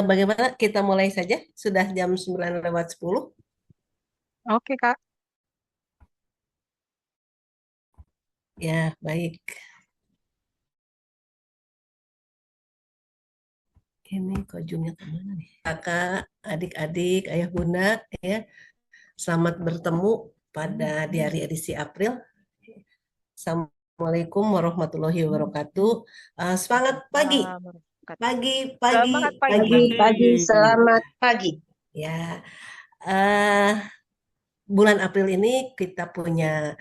Bagaimana kita mulai saja? Sudah jam 9:10. Oke, Kak. Ya, baik. Ini kok zoomnya kemana nih? Kakak, adik-adik, ayah bunda, ya. Selamat bertemu pada di hari edisi April. Assalamualaikum warahmatullahi wabarakatuh. Semangat pagi, Salam wabarakatuh. pagi, pagi, Semangat pagi. pagi. Pagi, selamat pagi. Ya, eh, bulan April ini kita punya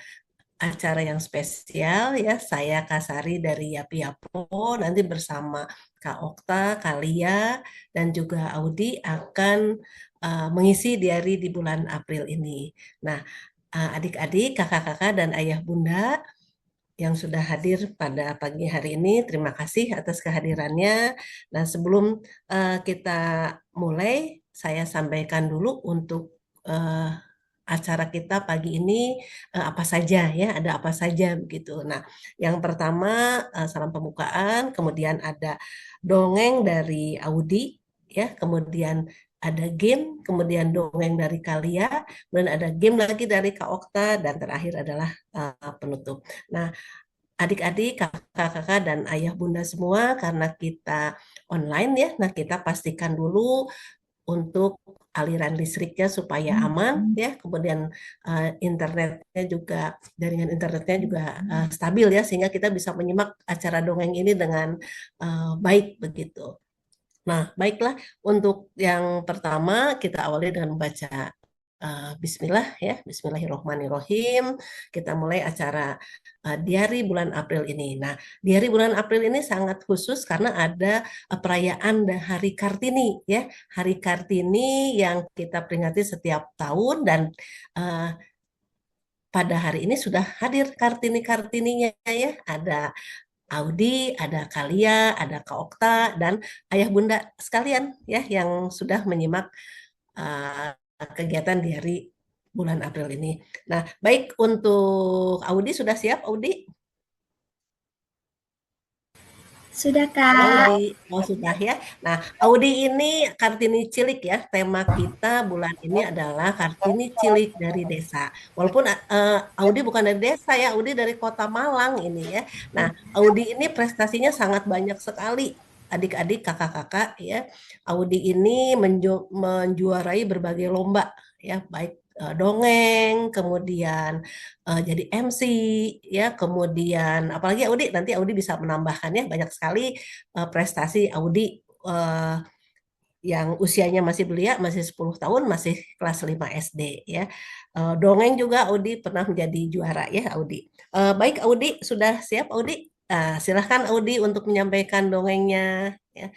acara yang spesial ya. Saya Kasari dari Yapi Yapo nanti bersama Kak Okta, Kak Lia, dan juga Audi akan mengisi diari di bulan April ini. Nah, adik-adik, kakak-kakak, dan ayah bunda yang sudah hadir pada pagi hari ini, terima kasih atas kehadirannya. Nah, sebelum kita mulai, saya sampaikan dulu untuk eh, acara kita pagi ini apa saja ya, ada apa saja begitu. Nah, yang pertama salam pembukaan, kemudian ada dongeng dari Audi ya, kemudian ada game, kemudian dongeng dari Kalia, kemudian ada game lagi dari Kak Okta, dan terakhir adalah penutup. Nah, adik-adik, kakak-kakak, dan ayah bunda semua, karena kita online ya, nah kita pastikan dulu untuk aliran listriknya supaya aman ya, kemudian internetnya juga, jaringan internetnya juga stabil ya, sehingga kita bisa menyimak acara dongeng ini dengan baik begitu. Nah, baiklah, untuk yang pertama kita awali dengan membaca Bismillah ya, Bismillahirrohmanirrohim. Kita mulai acara diari bulan April ini. Nah, diari bulan April ini sangat khusus karena ada perayaan Hari Kartini ya, Hari Kartini yang kita peringati setiap tahun, dan uh, pada hari ini sudah hadir Kartini-Kartininya ya. Ada Audi, ada Kalia, ada Kak Okta, dan ayah bunda sekalian ya yang sudah menyimak uh, kegiatan di hari bulan April ini. Nah, baik, untuk Audi sudah siap, Audi? Sudah, Audi, Kak. oh sudah ya. Nah, Audi ini Kartini Cilik ya. Tema kita bulan ini adalah Kartini Cilik dari desa. Walaupun Audi bukan dari desa ya, Audi dari Kota Malang ini ya. Nah, Audi ini prestasinya sangat banyak sekali. Adik-adik, kakak-kakak ya. Audi ini menjuarai berbagai lomba ya, baik dongeng, kemudian jadi MC ya, kemudian apalagi Audi, nanti Audi bisa menambahkan ya, banyak sekali prestasi Audi eh, yang usianya masih belia, masih 10 tahun, masih kelas 5 SD ya. Dongeng juga Audi pernah menjadi juara ya, Audi. Baik, Audi sudah siap, Audi? Silahkan Audi untuk menyampaikan dongengnya ya.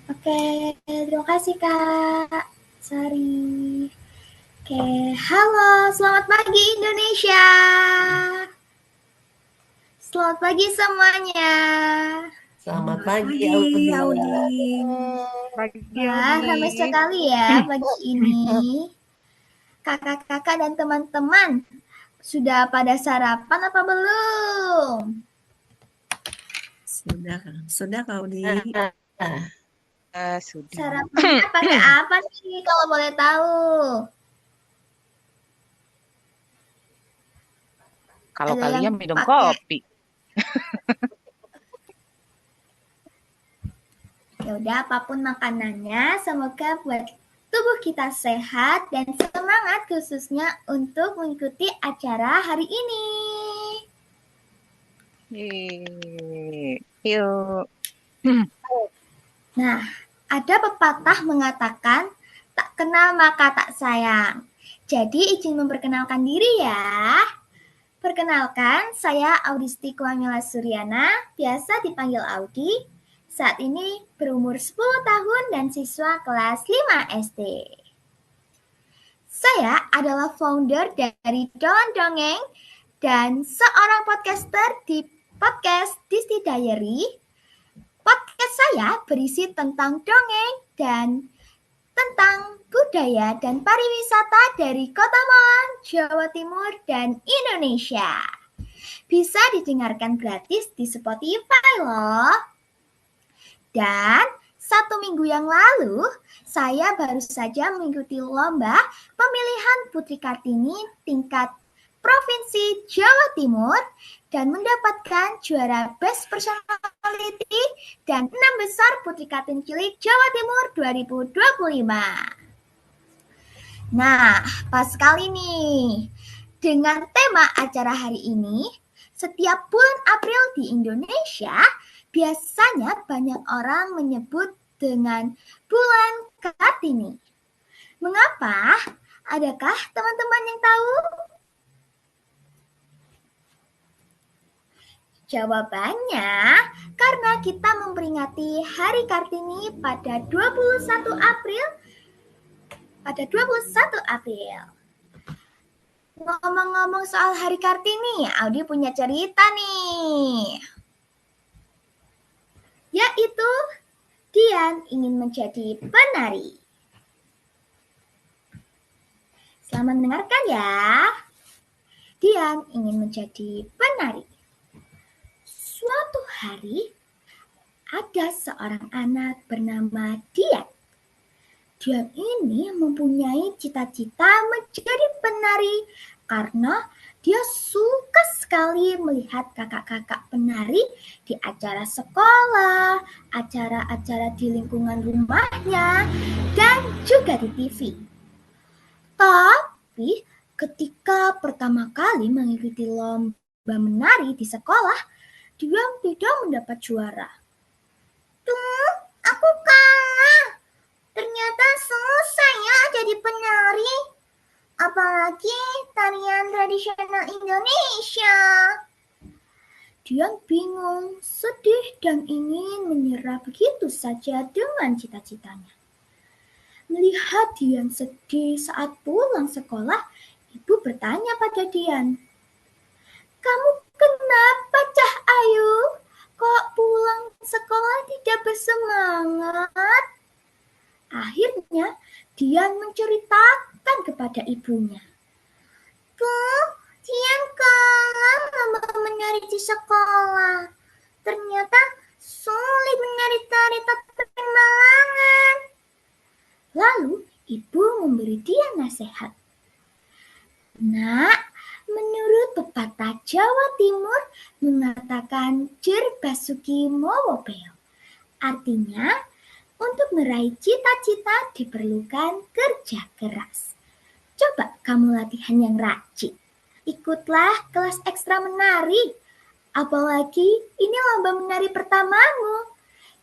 Oke, terima kasih, Kak Sari. Oke, halo, selamat pagi Indonesia. Selamat pagi semuanya. Selamat pagi, Pagi, Audi. Audi. Pagi, Wah, Audi. ramai sekali ya pagi ini. Kakak-kakak dan teman-teman, sudah pada sarapan apa belum? Sudah, Kak Audi. Sudah. Sarapannya pakai apa nih kalau boleh tahu? Kalau Ada yang kalian minum pakai, kopi. ya udah apapun makanannya, semoga buat tubuh kita sehat dan semangat khususnya untuk mengikuti acara hari ini. Yuk. Nah, ada pepatah mengatakan tak kenal maka tak sayang. Jadi izin memperkenalkan diri ya. Perkenalkan, saya Audisti Kwamila Suryana, biasa dipanggil Audi. Saat ini berumur 10 tahun dan siswa kelas 5 SD. Saya adalah founder dari Dongan Dongeng dan seorang podcaster di podcast Disney Diary. Podcast saya berisi tentang dongeng dan tentang budaya dan pariwisata dari Kota Malang, Jawa Timur, dan Indonesia. Bisa didengarkan gratis di Spotify loh. Dan 1 minggu yang lalu, saya baru saja mengikuti lomba pemilihan Putri Kartini tingkat Provinsi Jawa Timur dan mendapatkan juara Best Personality dan 6 besar Putri Kartini Cilik Jawa Timur 2025. Nah, pas sekali nih. Dengan tema acara hari ini, setiap bulan April di Indonesia, biasanya banyak orang menyebut dengan bulan Kartini. Mengapa? Adakah teman-teman yang tahu? Jawabannya, karena kita memperingati Hari Kartini pada 21 April. Ngomong-ngomong soal Hari Kartini, Audi punya cerita nih. Yaitu, Dian ingin menjadi penari. Selamat mendengarkan ya. Dian ingin menjadi penari. Suatu hari, ada seorang anak bernama Dian. Dian ini mempunyai cita-cita menjadi penari karena dia suka sekali melihat kakak-kakak penari di acara sekolah, acara-acara di lingkungan rumahnya, dan juga di TV. Tapi ketika pertama kali mengikuti lomba menari di sekolah, dia tidak mendapat juara. Tuh, aku kalah. Ternyata susah ya jadi penari. Apalagi tarian tradisional Indonesia. Dian bingung, sedih, dan ingin menyerah begitu saja dengan cita-citanya. Melihat Dian sedih saat pulang sekolah, ibu bertanya pada Dian, "Kamu kenapa, Cah Ayu? Kok pulang sekolah tidak bersemangat?" Akhirnya, Dian menceritakan kepada ibunya. "Bu, Dian kalah lomba menari di sekolah. Ternyata sulit menari tari topeng Malangan." Lalu, ibu memberi Dian nasihat. "Nak, menurut pepatah Jawa Timur mengatakan Jer Basuki Mowo Beo. Artinya, untuk meraih cita-cita diperlukan kerja keras. Coba kamu latihan yang rajin. Ikutlah kelas ekstra menari. Apalagi ini lomba menari pertamamu.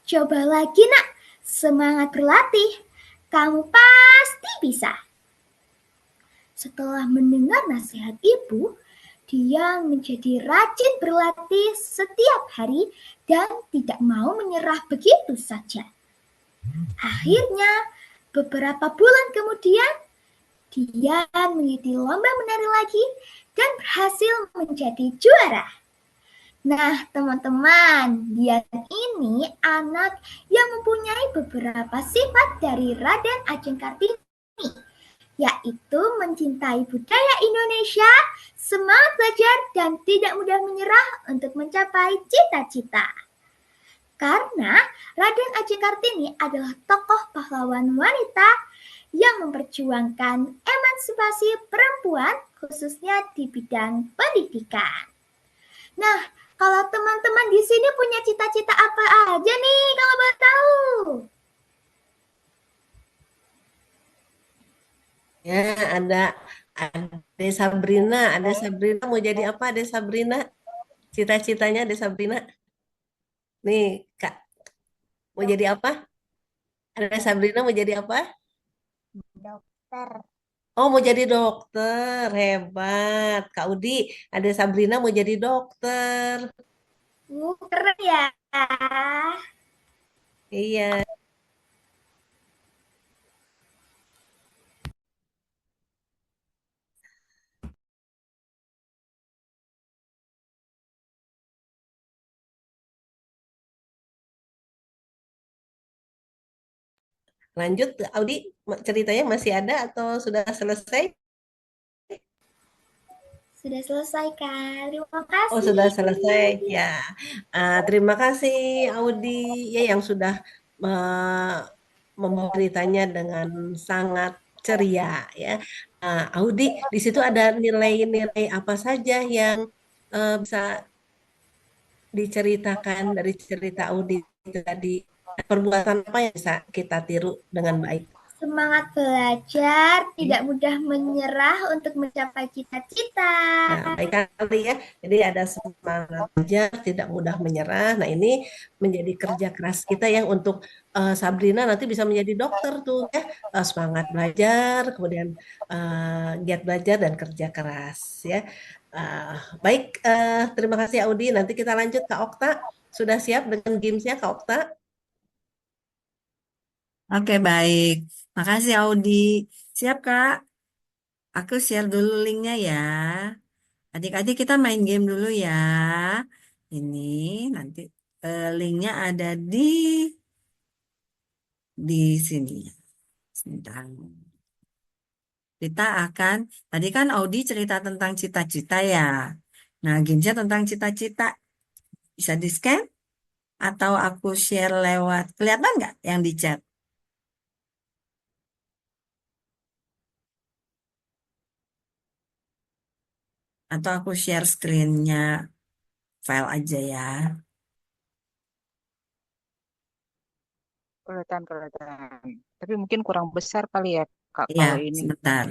Coba lagi nak, semangat berlatih. Kamu pasti bisa." Setelah mendengar nasihat ibu, dia menjadi rajin berlatih setiap hari dan tidak mau menyerah begitu saja. Akhirnya, beberapa bulan kemudian, dia mengikuti lomba menari lagi dan berhasil menjadi juara. Nah, teman-teman, Dian ini anak yang mempunyai beberapa sifat dari Raden Ajeng Kartini, yaitu mencintai budaya Indonesia, semangat belajar, dan tidak mudah menyerah untuk mencapai cita-cita. Karena Raden Ajeng Kartini adalah tokoh pahlawan wanita yang memperjuangkan emansipasi perempuan khususnya di bidang pendidikan. Nah, kalau teman-teman di sini punya cita-cita apa aja nih kalau boleh tahu? Ya, Ade Sabrina. Ade Sabrina mau jadi apa, Ade Sabrina? Cita-citanya Ade Sabrina? Nih, Kak, mau jadi apa? Ade Sabrina mau jadi apa? Dokter. Oh, mau jadi dokter. Hebat. Kak Udi, Ade Sabrina mau jadi dokter. Keren ya. Iya. Lanjut, Audi, ceritanya masih ada atau sudah selesai? Sudah selesai kan? Terima Oh, kasih. sudah selesai. Ya, terima kasih Audi ya yang sudah me- membawa ceritanya dengan sangat ceria ya. Audi, di situ ada nilai-nilai apa saja yang bisa diceritakan dari cerita Audi itu tadi? Perbuatan apa yang bisa kita tiru dengan baik? Semangat belajar, tidak mudah menyerah untuk mencapai cita-cita. Nah, baik kali ya. Jadi ada semangat belajar, tidak mudah menyerah. Nah, ini menjadi kerja keras kita yang untuk Sabrina nanti bisa menjadi dokter tuh ya. Semangat belajar, kemudian giat belajar dan kerja keras ya. Uh, Baik, terima kasih Audi. Nanti kita lanjut ke Okta. Sudah siap dengan gamesnya Kak Okta? Oke, baik. Makasih, Audi. Siap, Kak. Aku share dulu linknya ya. Adik-adik kita main game dulu ya. Ini nanti linknya ada di sini. Sebentar. Kita akan, tadi kan Audi cerita tentang cita-cita ya. Nah, gamesnya tentang cita-cita. Bisa di-scan atau aku share lewat, kelihatan nggak yang di chat? Atau aku share screen-nya file aja ya. Kelihatan, kelihatan. Tapi mungkin kurang besar kali ya, Kak, Ya, kalau ini. sebentar.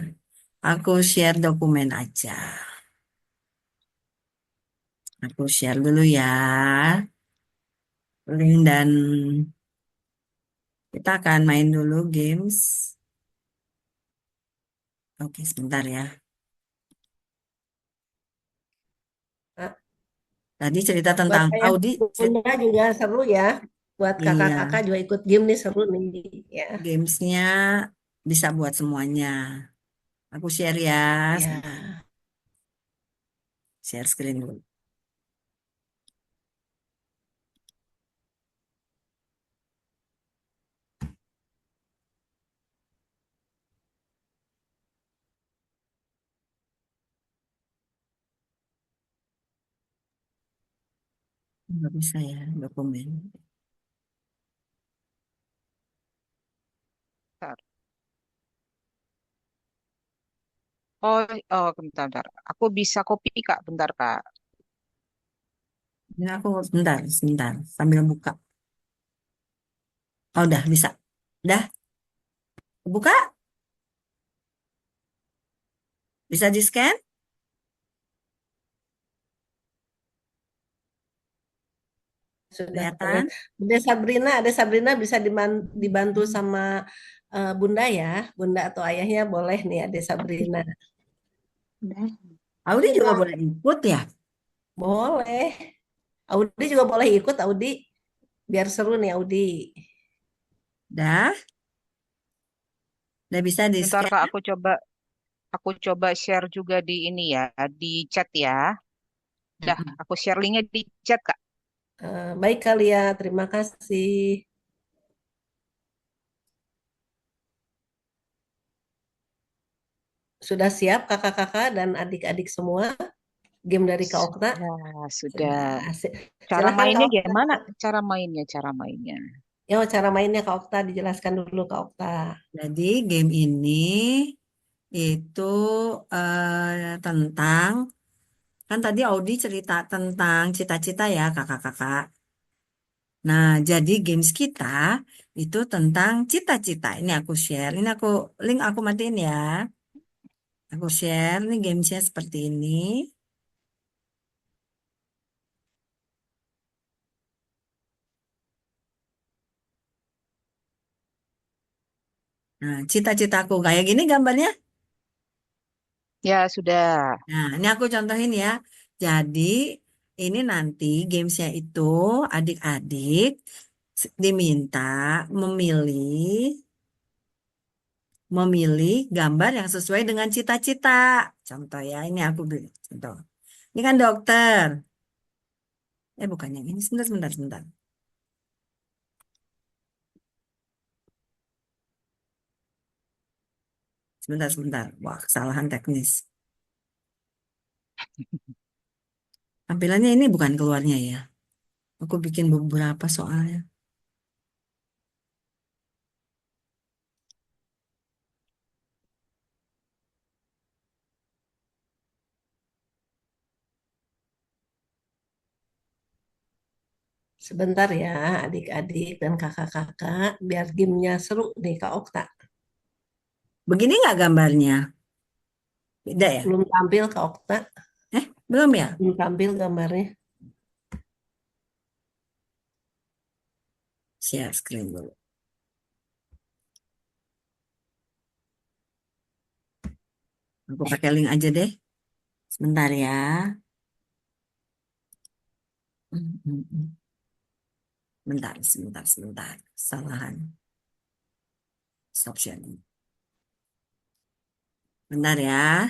Aku share dokumen aja. Aku share dulu ya. Link dan kita akan main dulu games. Oke, sebentar ya. Nah, Tadi cerita buat tentang ayah Audi. bunda juga seru ya. Buat Iya, kakak-kakak juga ikut game nih seru nih ya. gamesnya bisa buat semuanya. Aku share ya. Sebentar. Ya. Share screen dulu. Nggak bisa ya, dokumen. Bentar. Oh, oh, bentar, bentar. Aku bisa copy, Kak. Bentar, Kak. Ini aku sebentar, sebentar. Sambil buka. Oh, udah bisa. Udah, buka. Bisa di-scan? Sudah terlihat. Kelihatan? Ada Sabrina bisa dibantu sama Bunda ya. Bunda atau ayahnya boleh nih Ade Sabrina. Udah. Audi juga boleh ikut ya? Boleh. Audi juga boleh ikut Audi. Biar seru nih Audi. Udah, udah bisa Bentar, di-scan. Kak. Aku coba share juga di ini ya, di chat ya. Dah, Mm-mm. aku share linknya di chat, Kak. Baik kali ya, terima kasih. Sudah siap kakak-kakak dan adik-adik semua game dari Kak Okta? Sudah, sudah. Sudah. Cara Silahkan Kak mainnya Okta. gimana? Cara mainnya. Ya, cara mainnya Kak Okta dijelaskan dulu Kak Okta. Jadi game ini itu tentang, kan tadi Audi cerita tentang cita-cita ya kakak-kakak. Nah, jadi games kita itu tentang cita-cita. Ini aku share, ini aku link aku matiin ya. Aku share, ini gamesnya seperti ini. Nah, cita-citaku kayak gini gambarnya. Ya, sudah. Nah, ini aku contohin ya. Jadi, ini nanti gamesnya itu adik-adik diminta memilih memilih gambar yang sesuai dengan cita-cita. Contoh ya, ini aku beri contoh. Ini kan dokter. Bukan yang ini. Sebentar, sebentar, sebentar. Sebentar, sebentar. Wah, kesalahan teknis. Tampilannya ini bukan keluarnya ya. Aku bikin beberapa soalnya. Sebentar ya, adik-adik dan kakak-kakak, biar gamenya seru nih Kak Okta. Begini nggak gambarnya? Beda ya? Belum tampil Kak Okta, Belum ya? belum tampil gambarnya. Share screen dulu. Aku pakai link aja deh. Sebentar ya. Hmm, hmm, hmm. Bentar, sebentar. Kesalahan. Stop sharing. Bentar ya.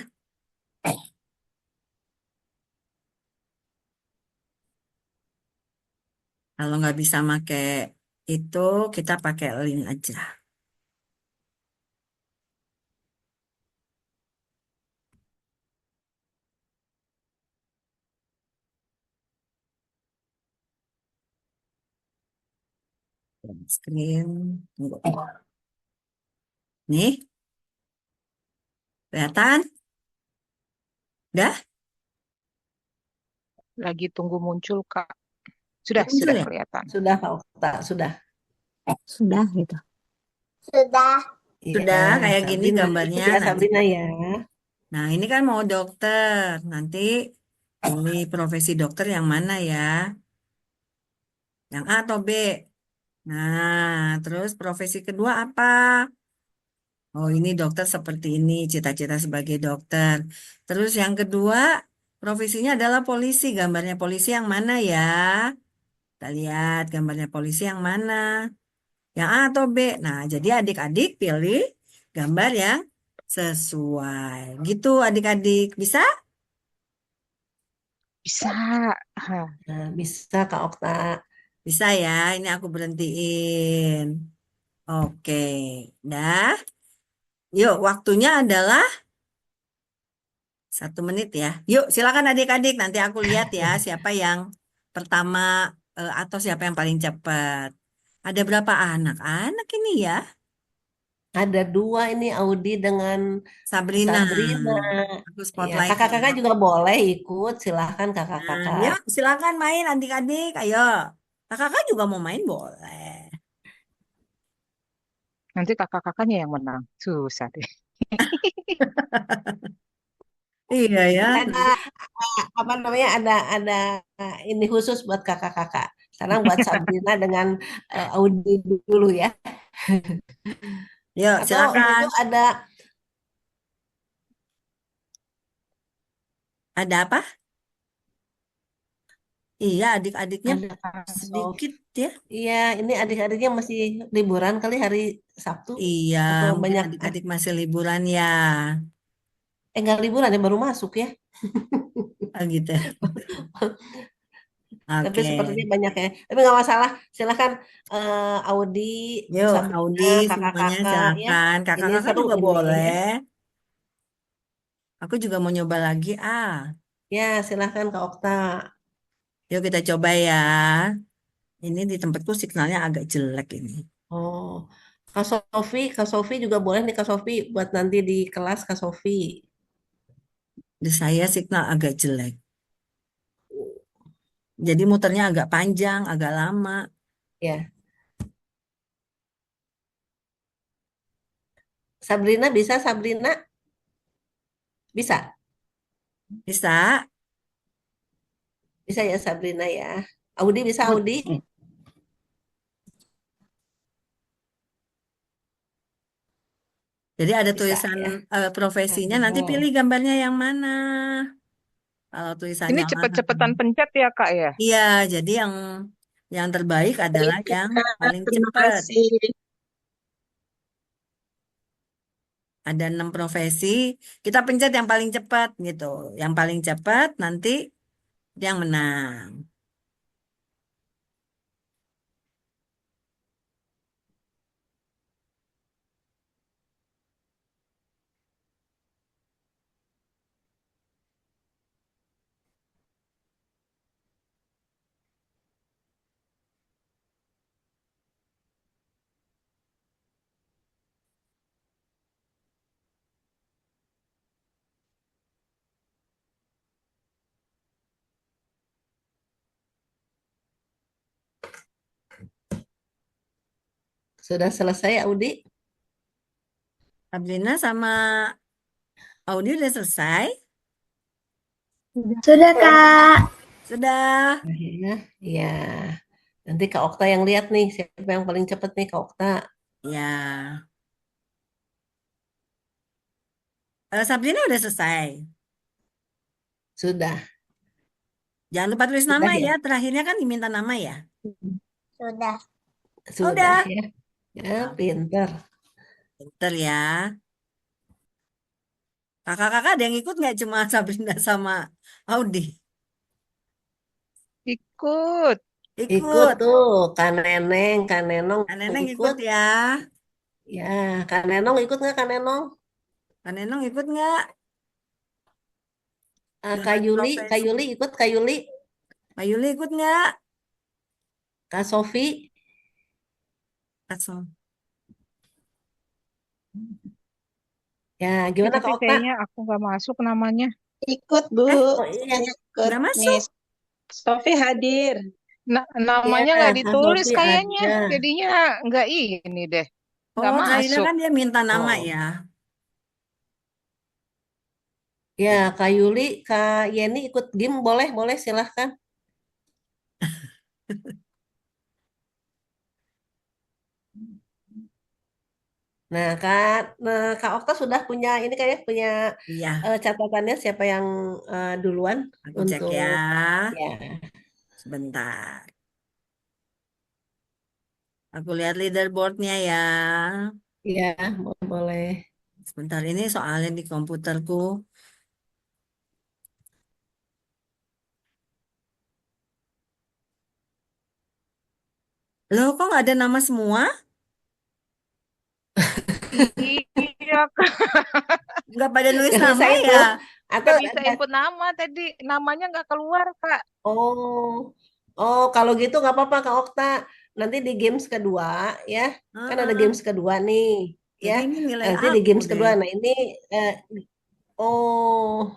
Kalau nggak bisa pakai itu, kita pakai link aja. Screen. Tunggu. Nih, kelihatan? Udah? Lagi tunggu muncul, Kak. Udah muncul Sudah ya? kelihatan. Sudah Kak Okta, sudah. Sudah gitu. Sudah. Iya, Sudah kayak gini Sabrina gambarnya. ikut ya Nah, Sabrina ya. nah, ini kan mau dokter. Nanti pilih profesi dokter yang mana ya? Yang A atau B? Nah, terus profesi kedua apa? Oh, ini dokter seperti ini, cita-cita sebagai dokter. Terus yang kedua, profesinya adalah polisi. Gambarnya polisi yang mana ya? Kita lihat gambarnya polisi yang mana? Yang A atau B? Nah, jadi adik-adik pilih gambar yang sesuai. Gitu adik-adik. Bisa? Bisa. Hah. Nah, bisa Kak Okta. Bisa ya. Ini aku berhentiin. Oke. Dah. Yuk, waktunya adalah 1 menit ya. Yuk, silakan adik-adik. Nanti aku lihat ya siapa yang pertama atau siapa yang paling cepat. Ada berapa anak? Anak ini ya. Ada dua ini Audi dengan Sabrina. Sabrina. Aku Ya, spotlight kakak-kakak ya. juga boleh ikut. Silahkan Nah, kakak-kakak. yuk silakan main adik-adik. Ayo. Kakak juga mau main boleh. Nanti kakak-kakaknya yang menang. Susah deh. Iya ya. Nanti ada Nanti. apa namanya? Ada ini khusus buat kakak-kakak. Sekarang buat Sabrina dengan Audi dulu ya. Yuk Atau silakan. itu ada Ada apa? Iya, adik-adiknya ada Kak Sof. sedikit ya. Iya, ini adik-adiknya masih liburan kali hari Sabtu Iya, atau mungkin banyak adik-adik masih liburan ya. enggak liburan ya baru masuk ya. Oh, gitu. Tapi Oke. sepertinya banyak ya. Tapi nggak masalah. Silakan Audi, Yuk, Sabrina, Audi semuanya kakak-kakak ya. silakan. Ini Kakak-kakak seru juga ini boleh. ya. Aku juga mau nyoba lagi. Ya, silakan Kak Okta. Yuk kita coba ya. Ini di tempatku signalnya agak jelek ini. Oh, Kak Sofi juga boleh nih Kak Sofi buat nanti di kelas Kak Sofi. Di saya signal agak jelek. Jadi muternya agak panjang, agak lama. Ya, Sabrina bisa Sabrina bisa Bisa? bisa ya Sabrina ya. Audi bisa Audi. Jadi ada Bisa tulisan ya. profesinya, nanti pilih Oh. gambarnya yang mana. Kalau Ini tulisannya olahraga. cepet-cepetan pencet ya, Kak ya? Iya, jadi yang terbaik adalah Baik, yang Kak. paling Terima cepat. kasih. Ada 6 profesi, kita pencet yang paling cepat gitu. Yang paling cepat nanti yang menang. Sudah selesai, Audi? Sabrina sama Audi udah selesai? Sudah, Kak. Sudah. Akhirnya, ya. Nanti Kak Okta yang lihat nih, siapa yang paling cepet nih, Kak Okta. Ya. Sabrina udah selesai. Sudah, Jangan lupa tulis nama sudah ya. ya? Terakhirnya kan diminta nama ya. Sudah. Sudah Udah. ya. Ya, Nah, pinter. pinter ya. Kakak-kakak ada yang ikut nggak cuma Sabrina sama Audi? Ikut. Ikut Ikut. tuh, Kak Nenong Kak Neneng ikut ikut. ya. Ya, Kak Nenong ikut nggak Kak Nenong? Kak Neneng ikut nggak? Kak Dengan Yuli, Kak profesi. Yuli ikut, Kak Yuli. Kak Yuli ikut nggak? Kak Sofi. Kak So- Ya, Ya, gimana tapi Kak Okta? kayaknya aku nggak masuk namanya. Ikut, Bu. Eh, Oh iya, Ikut nggak nih. masuk. Sofi hadir. ya, Namanya nggak Kak ditulis Sofi kayaknya. ada. Jadinya nggak ini deh. Nggak Oh, terakhirnya masuk. kan dia minta nama Oh, ya. ya Kak Yuli, Kak Yeni ikut game boleh, boleh silahkan. Kak Okta sudah punya ini kayak punya Iya, catatannya siapa yang duluan aku cek ya. untuk ya, Sebentar. Aku lihat leaderboardnya ya. ya boleh, boleh. Sebentar ini soalnya di komputerku. Loh, kok nggak ada nama semua? Iya, Kak. Nggak pada nulis Nggak bisa nama ya? input atau Nggak bisa ada? input nama tadi. Namanya nggak keluar, Kak. Oh, oh kalau gitu nggak apa-apa Kak Okta. Nanti di games kedua ya, kan ada Heeh. games kedua nih, ya. Jadi ini nilai Nanti di aku games deh. kedua, nah ini eh, oh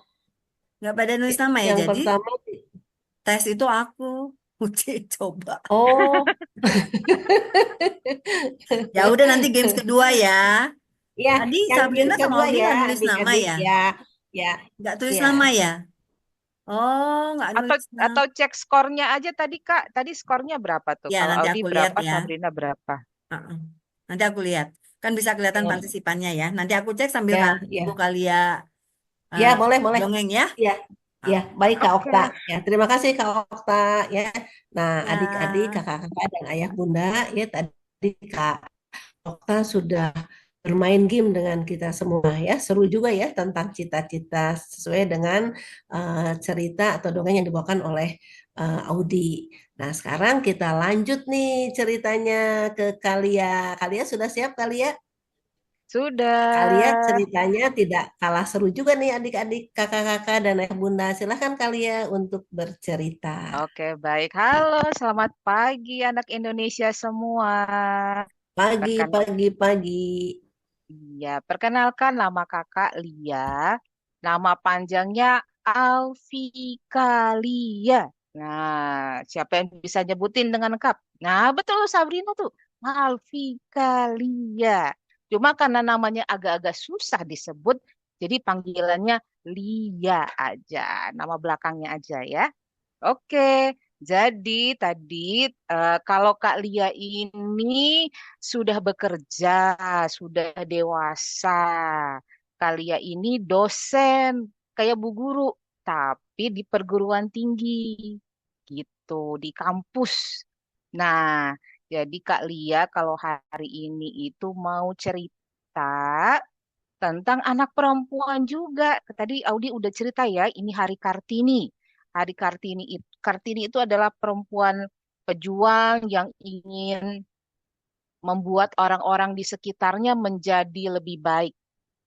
Nggak pada nulis nama ya. yang Jadi pertama, tes itu aku. Uji coba. oh Ya udah nanti games kedua ya. ya, Tadi yang Sabrina games sama kedua Audi ya, nggak nulis nama adik-adik ya? ya, ya, Nggak tulis ya. nama ya? Oh, nggak Atau nulis nama. atau cek skornya aja tadi, Kak. Tadi skornya berapa tuh? Ya, Kalau nanti Audi aku lihat berapa, ya. Sabrina berapa? Heeh. Nanti aku lihat. Kan bisa kelihatan Ya, partisipannya ya. Nanti aku cek sambil ya, ibu ya, kali ya ya, eh, boleh, boleh. dongeng ya. Ya, ya, Oke. baik Kak Oke. Okta. Ya, terima kasih Kak Okta. Ya, nah adik-adik, Ya. kakak-kakak dan ayah bunda, ya tadi Kak Okta sudah bermain game dengan kita semua ya. Seru juga ya tentang cita-cita sesuai dengan cerita atau dongeng yang dibawakan oleh Audi. Nah, sekarang kita lanjut nih ceritanya ke Kalia. Kalia sudah siap Kalia? Kalia Sudah. ceritanya tidak kalah seru juga nih adik-adik, kakak-kakak dan ayah bunda. Silahkan Kalia untuk bercerita. Oke, baik. Halo, selamat pagi anak Indonesia semua. Pagi, Perken pagi, pagi. Iya, perkenalkan nama kakak Lia. Nama panjangnya Alfika Lia. Nah, siapa yang bisa nyebutin dengan lengkap? Nah, betul Sabrina tuh. Alfika Lia. Cuma karena namanya agak-agak susah disebut, jadi panggilannya Lia aja. Nama belakangnya aja ya. Oke, jadi tadi kalau Kak Lia ini sudah bekerja, sudah dewasa. Kak Lia ini dosen, kayak bu guru, tapi di perguruan tinggi, gitu, di kampus. Nah, jadi Kak Lia kalau hari ini itu mau cerita tentang anak perempuan juga. Tadi Audi udah cerita ya, ini Hari Kartini. Kartini itu adalah perempuan pejuang yang ingin membuat orang-orang di sekitarnya menjadi lebih baik.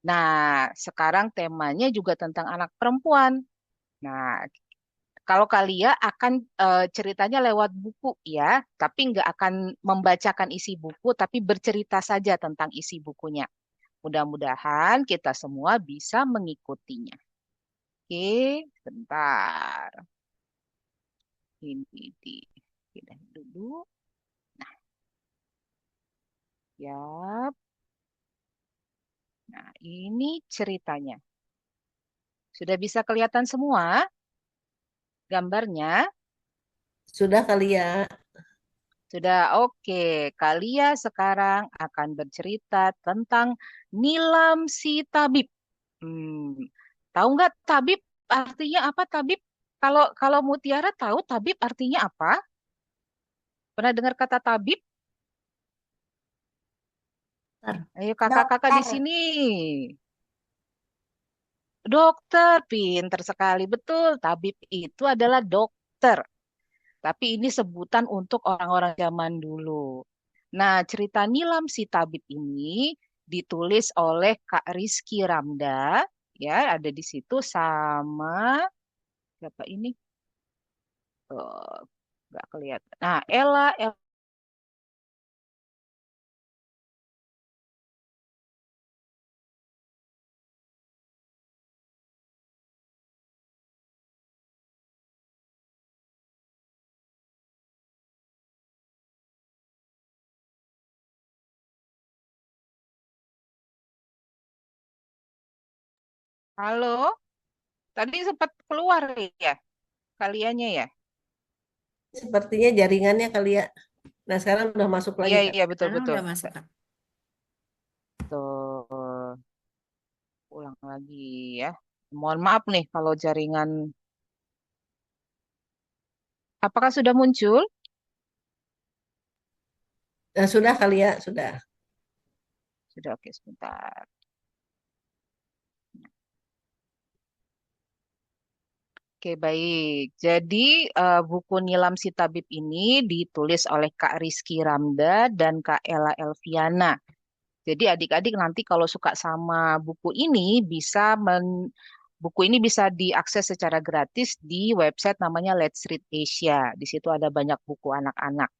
Nah, sekarang temanya juga tentang anak perempuan. Nah, kalau kalian akan ceritanya lewat buku ya, tapi nggak akan membacakan isi buku, tapi bercerita saja tentang isi bukunya. Mudah-mudahan kita semua bisa mengikutinya. Oke, sebentar. Ini di pindah dulu. Nah, oke. Okay. Jadi, Kak Lia ini adalah perempuan pejuang yang ingin membuat orang-orang di sekitarnya menjadi lebih baik. Nah, sekarang temanya juga tentang anak perempuan. Nah, kalau kalian akan cerita lewat buku ya, tapi nggak akan membacakan isi buku, tapi bercerita saja tentang isi bukunya. Mudah-mudahan kita semua bisa mengikutinya. Oke, sebentar. Ini di. Ya. Nah, ini ceritanya. Sudah bisa kelihatan semua gambarnya? Sudah kali ya. Sudah oke. Kalia sekarang akan bercerita tentang Nilam si Tabib. Hmm, tahu nggak tabib artinya apa tabib? Kalau kalau Mutiara tahu tabib artinya apa? Pernah dengar kata tabib? Dokter. Ayo kakak-kakak di Dokter. sini. Dokter, pinter sekali. Betul, tabib itu adalah dokter. Tapi ini sebutan untuk orang-orang zaman dulu. Nah, cerita Nilam si Tabib ini ditulis oleh Kak Rizky Ramda, ya, ada di situ sama siapa ini? Oh, nggak kelihatan. Nah, Ella. Halo, tadi sempat keluar ya kaliannya ya? Sepertinya jaringannya kali ya. Nah, sekarang udah masuk Iya, lagi kan. iya, Sekarang betul-betul. udah masuk, Kak. Tuh, ulang lagi ya. Mohon maaf nih kalau jaringan. Apakah sudah muncul? Nah, sudah kali ya, sudah. Sudah, oke, sebentar. Oke, baik. Jadi, buku Nilam si Tabib ini ditulis oleh Kak Rizky Ramda dan Kak Ella Elviana. Jadi, adik-adik nanti kalau suka sama buku ini bisa diakses secara gratis di website namanya Let's Read Asia. Di situ ada banyak buku anak-anak.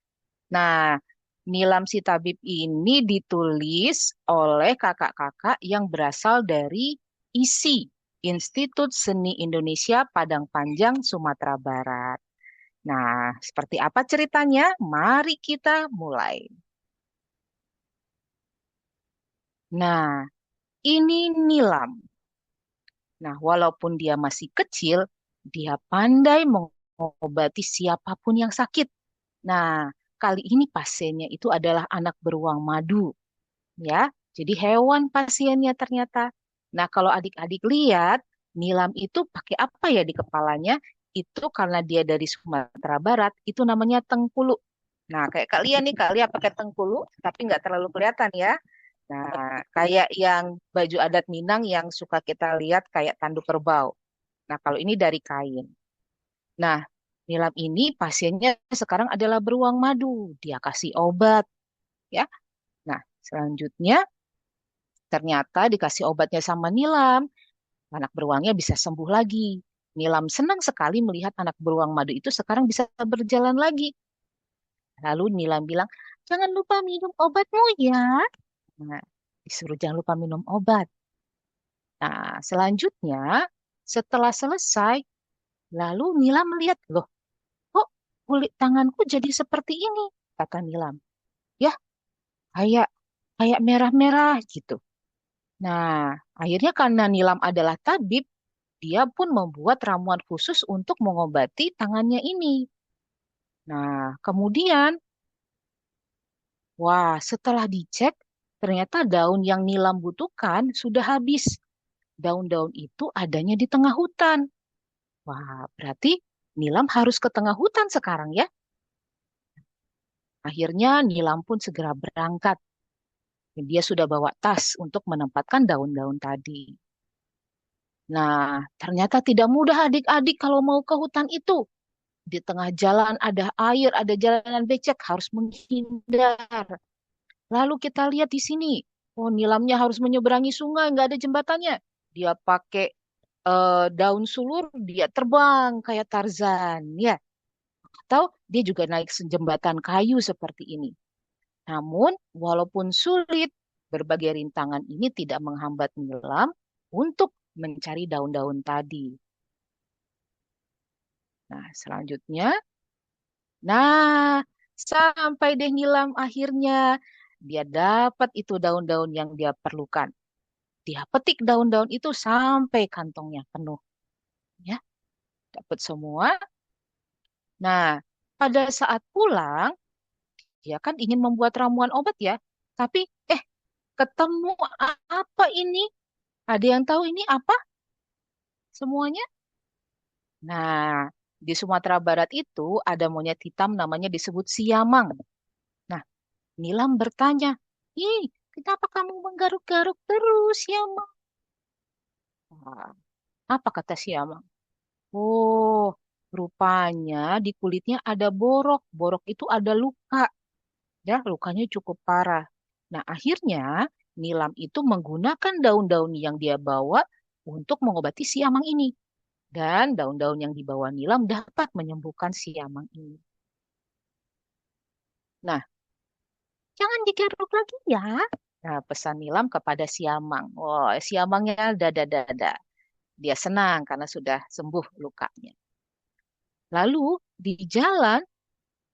Nah, Nilam si Tabib ini ditulis oleh kakak-kakak yang berasal dari ISI, Institut Seni Indonesia Padang Panjang, Sumatera Barat. Nah, seperti apa ceritanya? Mari kita mulai. Nah, ini Nilam. Nah, walaupun dia masih kecil, dia pandai mengobati siapapun yang sakit. Nah, kali ini pasiennya itu adalah anak beruang madu. Ya. Jadi hewan pasiennya ternyata. Nah, kalau adik-adik lihat, Nilam itu pakai apa ya di kepalanya? Itu karena dia dari Sumatera Barat, itu namanya tengkulu. Nah, kayak kalian nih, kalian pakai tengkulu, tapi nggak terlalu kelihatan ya. Nah, kayak yang baju adat Minang yang suka kita lihat kayak tanduk kerbau. Nah, kalau ini dari kain. Nah, Nilam ini pasiennya sekarang adalah beruang madu. Dia kasih obat, ya. Nah, selanjutnya ternyata dikasih obatnya sama Nilam, anak beruangnya bisa sembuh lagi. Nilam senang sekali melihat anak beruang madu itu sekarang bisa berjalan lagi. Lalu Nilam bilang, jangan lupa minum obatmu ya. Nah, disuruh jangan lupa minum obat. Nah, selanjutnya setelah selesai, lalu Nilam melihat, loh, kok kulit tanganku jadi seperti ini? Kata Nilam. Ya, kayak kayak merah-merah gitu. Nah, akhirnya karena Nilam adalah tabib, dia pun membuat ramuan khusus untuk mengobati tangannya ini. Nah, kemudian, wah, setelah dicek, ternyata daun yang Nilam butuhkan sudah habis. Daun-daun itu adanya di tengah hutan. Wah, berarti Nilam harus ke tengah hutan sekarang ya. Akhirnya Nilam pun segera berangkat. Dia sudah bawa tas untuk menempatkan daun-daun tadi. Nah, ternyata tidak mudah adik-adik kalau mau ke hutan itu. Di tengah jalan ada air, ada jalanan becek, harus menghindar. Lalu kita lihat di sini, oh Nilamnya harus menyeberangi sungai, nggak ada jembatannya. Dia pakai daun sulur, dia terbang kayak Tarzan, ya. Atau dia juga naik jembatan kayu seperti ini. Namun, walaupun sulit, berbagai rintangan ini tidak menghambat Nilam untuk mencari daun-daun tadi. Nah, selanjutnya, nah, sampai deh Nilam akhirnya dia dapat itu daun-daun yang dia perlukan. Dia petik daun-daun itu sampai kantongnya penuh, ya, dapat semua. Nah, pada saat pulang, dia kan ingin membuat ramuan obat ya, tapi ketemu apa ini? Ada yang tahu ini apa semuanya? Nah, di Sumatera Barat itu ada monyet hitam namanya disebut siamang. Nah, Nilam bertanya, "Ih, kenapa kamu menggaruk-garuk terus, siamang?" Wah, apa kata siamang? Oh, rupanya di kulitnya ada borok. Borok itu ada luka. Ya, lukanya cukup parah. Nah, akhirnya Nilam itu menggunakan daun-daun yang dia bawa untuk mengobati siamang ini. Dan daun-daun yang dibawa Nilam dapat menyembuhkan siamang ini. Nah, jangan digaruk lagi ya. Nah, pesan Nilam kepada siamang. Oh, siamangnya dada-dada. Dia senang karena sudah sembuh lukanya. Lalu di jalan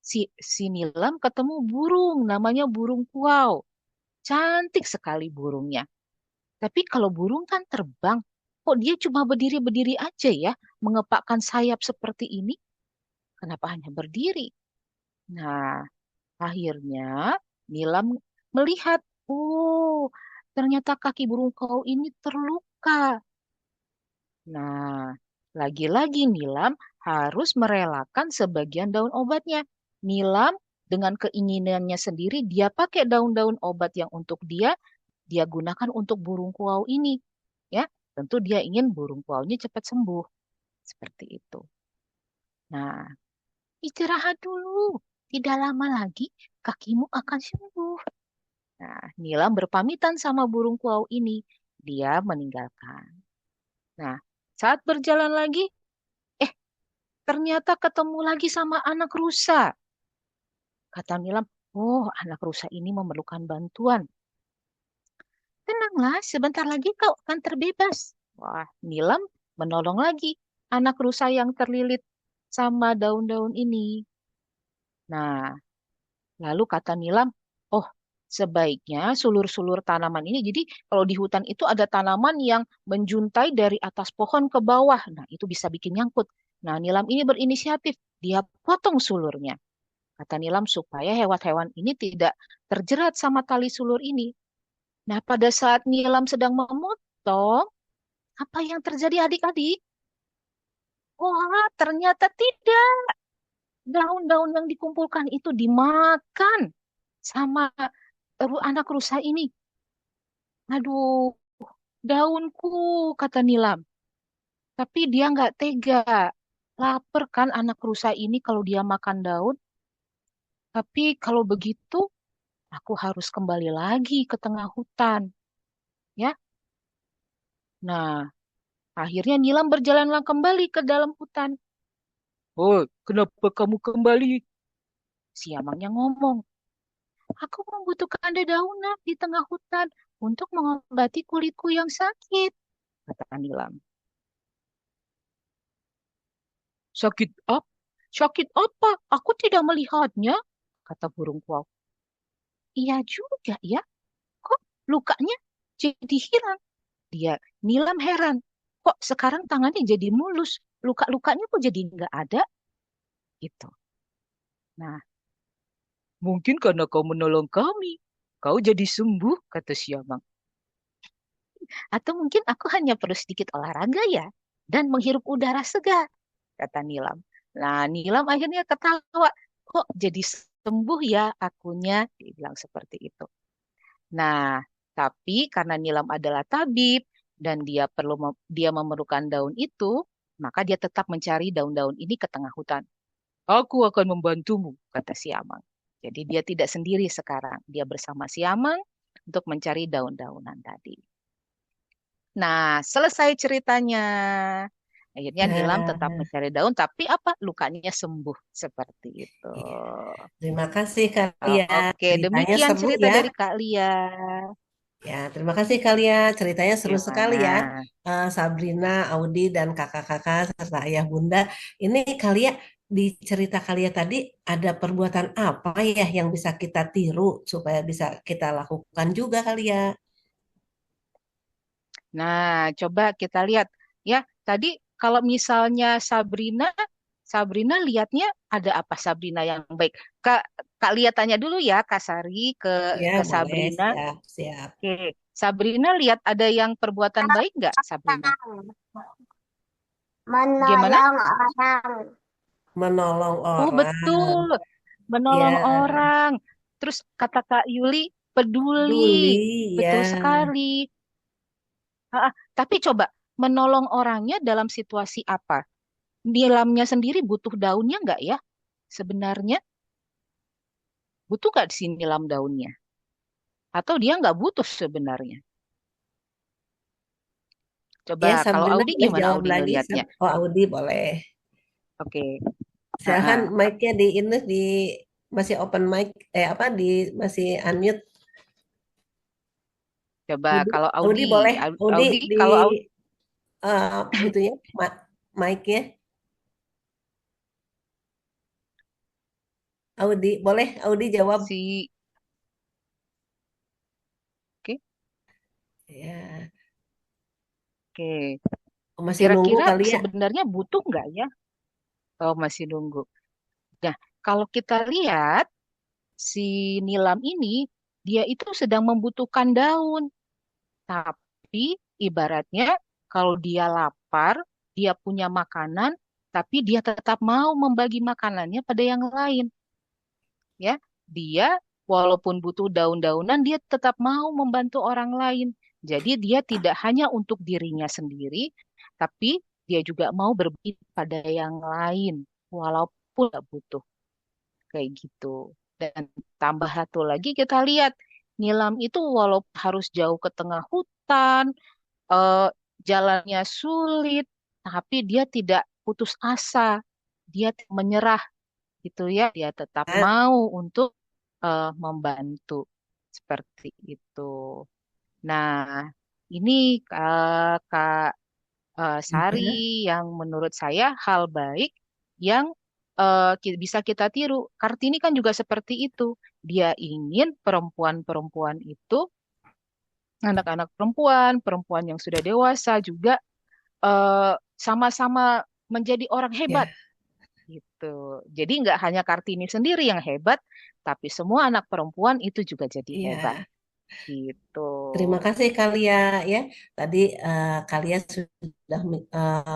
si Nilam ketemu burung namanya burung kuau. Cantik sekali burungnya. Tapi kalau burung kan terbang, kok dia cuma berdiri-berdiri aja ya, mengepakkan sayap seperti ini? Kenapa hanya berdiri? Nah, akhirnya Nilam melihat, oh, ternyata kaki burung kau ini terluka. Nah, lagi-lagi Nilam harus merelakan sebagian daun obatnya. Nilam dengan keinginannya sendiri, dia pakai daun-daun obat yang untuk dia gunakan untuk burung kuau ini. Ya, tentu dia ingin burung kuaunya cepat sembuh. Seperti itu. Nah, istirahat dulu. Tidak lama lagi kakimu akan sembuh. Nah, Nilam berpamitan sama burung kuau ini. Dia meninggalkan. Nah, saat berjalan lagi, eh ternyata ketemu lagi sama anak rusa. Kata Nilam, oh anak rusa ini memerlukan bantuan. Tenanglah, sebentar lagi kau akan terbebas. Wah, Nilam menolong lagi anak rusa yang terlilit sama daun-daun ini. Nah, lalu kata Nilam, oh sebaiknya sulur-sulur tanaman ini. Jadi kalau di hutan itu ada tanaman yang menjuntai dari atas pohon ke bawah. Nah, itu bisa bikin nyangkut. Nah, Nilam ini berinisiatif. Dia potong sulurnya. Kata Nilam supaya hewan-hewan ini tidak terjerat sama tali sulur ini. Nah, pada saat Nilam sedang memotong, apa yang terjadi adik-adik? Wah, ternyata tidak. Daun-daun yang dikumpulkan itu dimakan sama anak rusa ini. Aduh, daunku, kata Nilam. Tapi dia nggak tega. Lapar kan anak rusa ini kalau dia makan daun. Tapi kalau begitu, aku harus kembali lagi ke tengah hutan. Ya, nah akhirnya Nilam berjalanlah kembali ke dalam hutan. Oh, kenapa kamu kembali? Siamangnya ngomong, aku membutuhkan dedaunan di tengah hutan untuk mengobati kulitku yang sakit, kata Nilam. Sakit apa? Sakit apa? Aku tidak melihatnya, kata burung kuau. Iya juga ya, kok lukanya jadi hilang? Dia Nilam heran, kok sekarang tangannya jadi mulus, luka-lukanya kok jadi nggak ada? Gitu. Nah, mungkin karena kau menolong kami, kau jadi sembuh, kata Siamang. Atau mungkin aku hanya perlu sedikit olahraga ya, dan menghirup udara segar, kata Nilam. Nah, Nilam akhirnya ketawa. Kok jadi sembuh ya akunya? Dia bilang seperti itu. Nah, tapi karena Nilam adalah tabib dan dia memerlukan daun itu, maka dia tetap mencari daun-daun ini ke tengah hutan. Aku akan membantumu, kata Siamang. Jadi dia tidak sendiri sekarang. Dia bersama Siamang untuk mencari daun-daunan tadi. Nah, selesai ceritanya. Akhirnya Nilam tetap Nah, mencari daun, tapi apa? Lukanya sembuh seperti itu. iya. Terima kasih Kalia. Oke, Ceritanya demikian seru cerita ya. dari Kak Lia. Ya, terima kasih Kalia. Ceritanya seru sekali ya. Gimana? Sabrina, Audi, dan kakak-kakak serta ayah bunda. Ini Kalia, di cerita kalian tadi ada perbuatan apa ya yang bisa kita tiru supaya bisa kita lakukan juga kali ya? Nah, coba kita lihat ya. Tadi kalau misalnya Sabrina, Sabrina lihatnya ada apa Sabrina yang baik? Kak, Kak lihat tanya dulu ya, Kak Sari Ya, ke boleh, Sabrina. siap, siap. Oke, Sabrina lihat ada yang perbuatan baik nggak, Sabrina? Gimana? Menolong orang. Menolong Oh, orang. betul. Menolong Ya, orang. Terus kata Kak Yuli, peduli. peduli, ya. Betul sekali. Ah, ah. Tapi coba, menolong orangnya dalam situasi apa? Nilamnya sendiri butuh daunnya nggak ya? Sebenarnya butuh nggak di sini nilam daunnya? Atau dia nggak butuh sebenarnya? Coba Ya, kalau Sabrina Audi boleh gimana jawab Audi lagi. ngelihatnya? Oh, Audi boleh. Oke. Ah, Silahkan ah. mic-nya di ini di masih open mic, apa di masih unmute. Coba Audi, kalau Audi Audi, boleh. Audi Audi di kalau Audi itunya mic-nya. Audi, boleh Audi jawab. si, oke, Ya, oke. masih nunggu Kira-kira kali ya. sebenarnya butuh nggak ya? Oh, masih nunggu. Nah, kalau kita lihat si Nilam ini, dia itu sedang membutuhkan daun. Tapi ibaratnya kalau dia lapar, dia punya makanan, tapi dia tetap mau membagi makanannya pada yang lain. Ya, dia walaupun butuh daun-daunan, dia tetap mau membantu orang lain. Jadi dia tidak hanya untuk dirinya sendiri, tapi dia juga mau berbagi pada yang lain, walaupun tidak butuh. Kayak gitu. Dan tambah satu lagi kita lihat, Nilam itu walaupun harus jauh ke tengah hutan, eh, jalannya sulit, tapi dia tidak putus asa, dia tidak menyerah gitu ya, dia tetap mau untuk membantu seperti itu. Nah, ini Kak Sari Ya. yang menurut saya hal baik yang bisa kita tiru. Kartini kan juga seperti itu. Dia ingin perempuan-perempuan itu, anak-anak perempuan, perempuan yang sudah dewasa juga eh, sama-sama menjadi orang hebat Ya, gitu. Jadi nggak hanya Kartini sendiri yang hebat, tapi semua anak perempuan itu juga jadi hebat iya. gitu. Terima kasih Kalia ya. Tadi Kalia sudah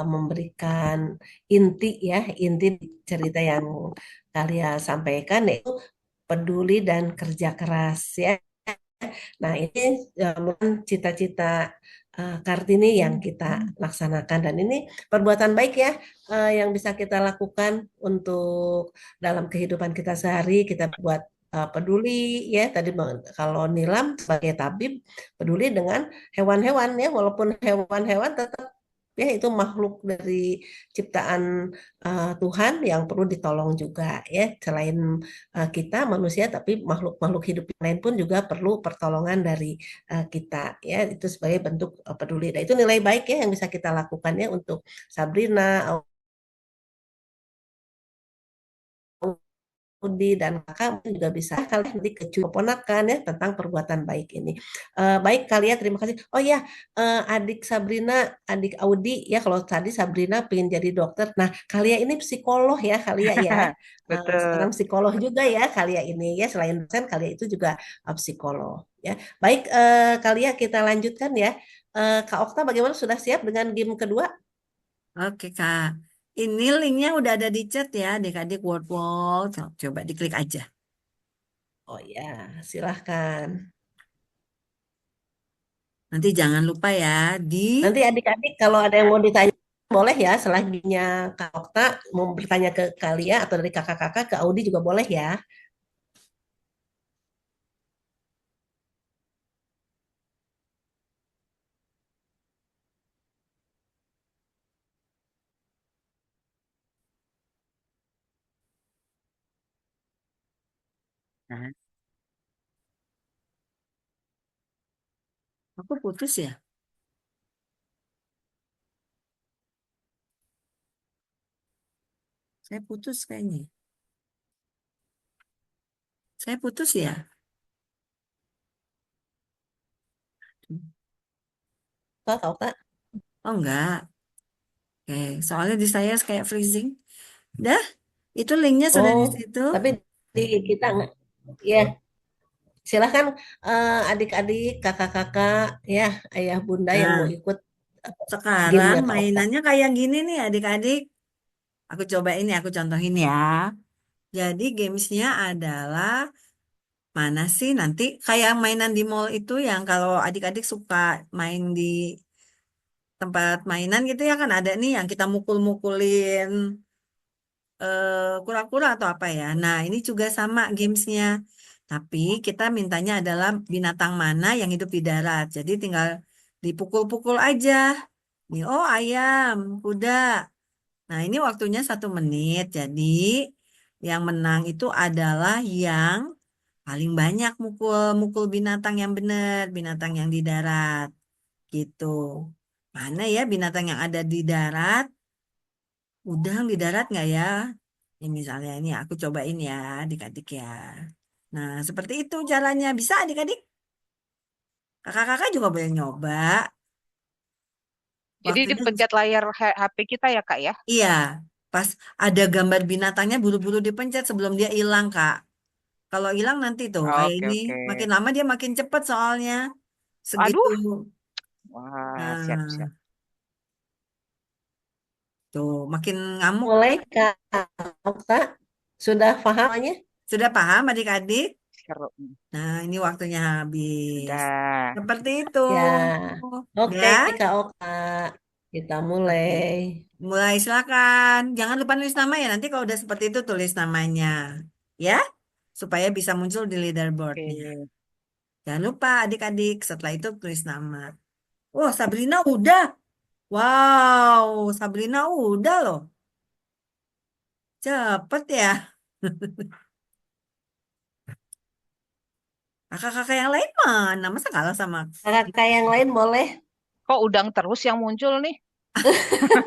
memberikan inti ya, inti cerita yang Kalia sampaikan yaitu peduli dan kerja keras ya. Nah, ini mungkin cita-cita Kartini yang kita laksanakan dan ini perbuatan baik ya yang bisa kita lakukan untuk dalam kehidupan kita sehari kita buat peduli ya tadi kalau Nilam sebagai tabib peduli dengan hewan-hewan ya walaupun hewan-hewan tetap ya itu makhluk dari ciptaan Tuhan yang perlu ditolong juga ya selain kita manusia tapi makhluk-makhluk hidup yang lain pun juga perlu pertolongan dari kita ya itu sebagai bentuk peduli. Nah, itu nilai baik ya yang bisa kita lakukan ya untuk Sabrina, Audi dan kakak mungkin juga bisa kalian nanti ke keponakan ya tentang perbuatan baik ini. Baik kalian terima kasih. Oh ya adik Sabrina, adik Audi ya kalau tadi Sabrina pengen jadi dokter. Nah kalian ini psikolog ya kalian ya. Betul. Seorang psikolog juga ya kalian ini ya selain dosen kalian itu juga psikolog ya. Baik kalian kita lanjutkan ya. Kak Okta bagaimana sudah siap dengan game kedua? Oke, Kak. Ini linknya udah ada di chat ya, adik-adik Word Wall. Coba diklik aja. Oh ya, silahkan. Nanti jangan lupa ya, di... Nanti adik-adik kalau ada yang mau ditanya boleh ya selanjutnya Kak Okta mau bertanya ke kalian atau dari kakak-kakak ke Audi juga boleh ya. Nah, aku putus ya? Saya putus kayaknya. Saya putus ya? Tahu Kak? Oh enggak. Oke, soalnya di saya kayak freezing. Dah, itu linknya sudah Oh, di situ. tapi di kita nggak. Ya, silahkan adik-adik, kakak-kakak, ya, ayah bunda yang mau Nah, ikut sekarang gamenya Kak Okta. mainannya kayak gini nih adik-adik. Aku cobain ya, aku contohin ya. Jadi gamesnya adalah mana sih nanti kayak mainan di mall itu yang kalau adik-adik suka main di tempat mainan gitu ya kan ada nih yang kita mukul-mukulin kura-kura atau apa ya. Nah, ini juga sama gamesnya. Tapi kita mintanya adalah binatang mana yang hidup di darat. Jadi tinggal dipukul-pukul aja. Nih, oh ayam, kuda. Nah, ini waktunya 1 menit. Jadi yang menang itu adalah yang paling banyak mukul-mukul binatang yang benar, binatang yang di darat. Gitu. Mana ya binatang yang ada di darat? Udang di darat nggak ya? Ini misalnya ini aku cobain ya adik-adik ya. Nah, seperti itu caranya. Bisa adik-adik? Kakak-kakak juga boleh nyoba. Jadi Waktunya, dipencet layar HP kita ya, Kak ya? iya. Pas ada gambar binatangnya buru-buru dipencet sebelum dia hilang, Kak. Kalau hilang nanti tuh kayak Oke, ini. oke. Makin lama dia makin cepat soalnya. Segitu. Aduh, wah, siap, Nah, siap. tuh makin ngamuk. Mulai Kak Okta, sudah pahamnya? Sudah paham adik-adik? Seru. Nah, ini waktunya habis. Dah. Seperti itu. Ya, oke Ya. Kak Okta, kita Oke. mulai. Mulai silakan. Jangan lupa nulis nama ya. Nanti kalau udah seperti itu tulis namanya. Ya. Supaya bisa muncul di leaderboardnya. Oke. Jangan lupa adik-adik. Setelah itu tulis nama. Oh, Sabrina udah. Wow, Sabrina udah loh. Cepet ya. Kakak-kakak yang lain mana? Masa kalah sama Kakak yang lain boleh Kok udang terus yang muncul nih?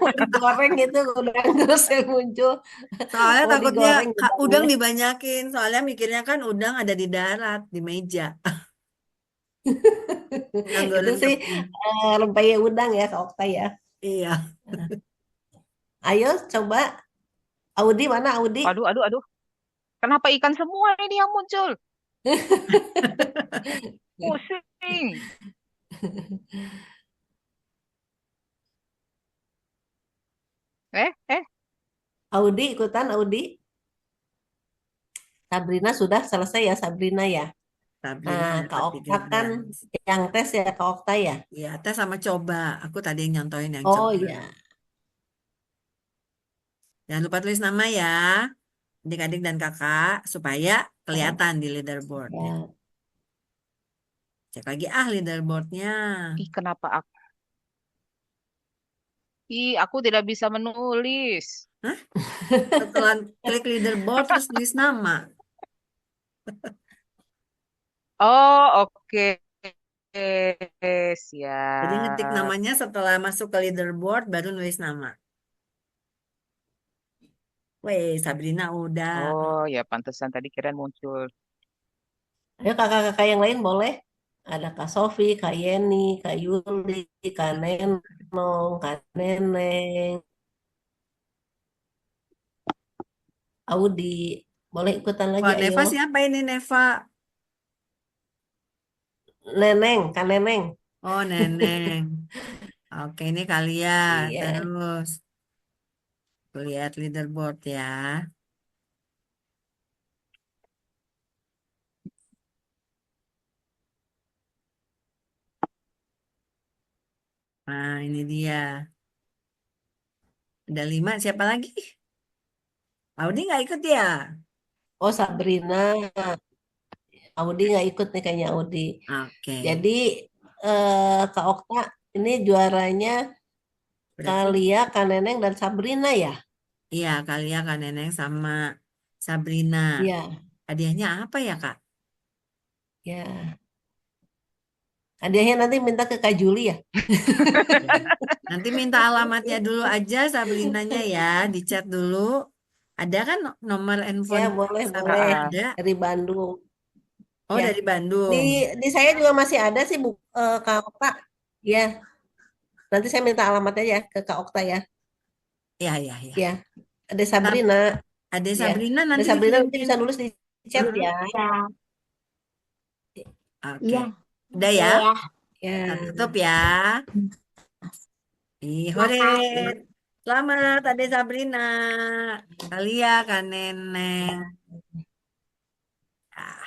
mau digoreng itu udah terus yang muncul. soalnya Mau takutnya digoreng udang udangnya. dibanyakin. Soalnya mikirnya kan udang ada di darat, di meja. Itu Nganggurin sih tepung. rempeyek udang ya Kak Okta ya. Iya. Ayo coba Audi mana Audi? Aduh, aduh, aduh. Kenapa ikan semua ini yang muncul? Pusing. Eh. Audi ikutan Audi. Sabrina sudah selesai ya Sabrina ya. Sabrina Nah, Kak dapat Okta kan 13. yang tes ya Kak Okta ya. Ya, tes sama coba. Aku tadi yang nyontohin yang Oh coba. iya, Jangan lupa tulis nama ya, adik-adik dan kakak, supaya oh, kelihatan di leaderboardnya. ya. Cek lagi leaderboardnya. Ih, kenapa aku? Ih, aku tidak bisa menulis. Hah? Setelah klik leaderboard, terus tulis nama. Oh, oke. Jadi ngetik Siap. namanya setelah masuk ke leaderboard, baru nulis nama. Weh, Sabrina udah. Oh, ya pantesan tadi kirain muncul. Ayo kakak-kakak yang lain boleh. Ada Kak Sofi, Kak Yeni, Kak Yuli, Kak Nenong, Kak Neneng, Audi. Boleh ikutan lagi Wah, ayo. Neva siapa ini Neva? Neneng, Kak Neneng. Oh, Neneng. Oke, ini kalian. Iya. Terus, lihat leaderboard ya. Nah, ini dia. Ada 5, siapa lagi? Audi nggak ikut ya? Oh Sabrina, Audi nggak ikut nih kayaknya Audi. Oke, Jadi Kak Okta ini juaranya berarti Kalia, Kak Neneng, dan Sabrina ya? iya Kalia, Kak Neneng sama Sabrina. Iya, Hadiahnya apa ya, Kak? ya. Hadiahnya nanti minta ke Kak Juli ya? Nanti minta alamatnya dulu aja Sabrinanya ya, di chat dulu. Ada kan nomor Ya, handphone boleh, WhatsApp boleh. ada? Dari Bandung. Oh, Ya, dari di Bandung. di saya juga masih ada sih, Kak Okta. Ya, nanti saya minta alamatnya ya ke Kak Okta ya. Ya, ya, ya. Ya, ada Tab- Sabrina. Ada Ya, Sabrina ada nanti Sabrina nanti dikirimin. bisa nulis di chat Heeh. ya. Ya, Oke. iya. Udah ya? Iya. Kita Ya, tutup ya. Hore. Makasih. Selamat Ade Sabrina. Kalia kan Neneng. Ah,